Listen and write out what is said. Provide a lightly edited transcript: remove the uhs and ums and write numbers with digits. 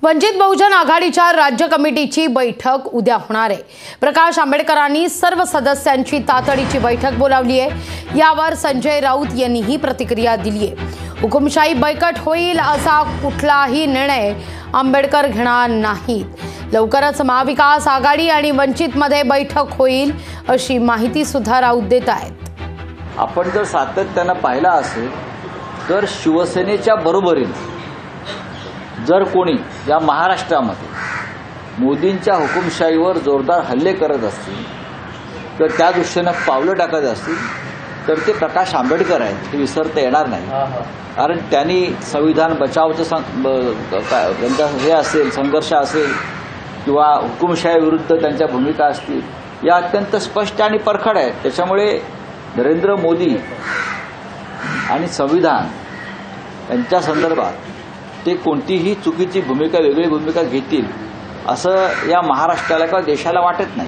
वंचित बहुजन आघाडीच्या राज्य कमिटीची बैठक उद्या होणार आहे। प्रकाश आंबेडकरांनी सर्व सदस्यांची तातडीची बैठक बोलावली आहे। यावर संजय राऊत यांनीही प्रतिक्रिया दिली आहे। हुकुमशाही बळकट होईल असा कुठलाही निर्णय आंबेडकर घेणार नाहीत। लवकरच महाविकास आघाडी आणि वंचितमध्ये बैठक होईल अशी माहिती सुद्धा राऊत देत आहेत। आपण जर सातत्याने पाहिला असेल तर शिवसेनेच्या बरोबरीने जर कोणी या महाराष्ट्रामध्ये मोदींच्या हुकुमशाहीवर जोरदार हल्ले करत असतील तर त्या दृष्टीने पावलं टाकत असतील तर ते प्रकाश आंबेडकर आहेत, हे विसरता येणार नाही। कारण त्यांनी संविधान बचावचं त्यांचा हे असेल संघर्ष असेल किंवा हुकुमशाही विरुद्ध त्यांच्या भूमिका असतील या अत्यंत स्पष्ट आणि परखड आहेत। त्याच्यामुळे नरेंद्र मोदी आणि संविधान यांच्या संदर्भात ते कोणतीही चुकीची भूमिका वेगळी भूमिका घेतील असं या महाराष्ट्राला किंवा देशाला वाटत नाही।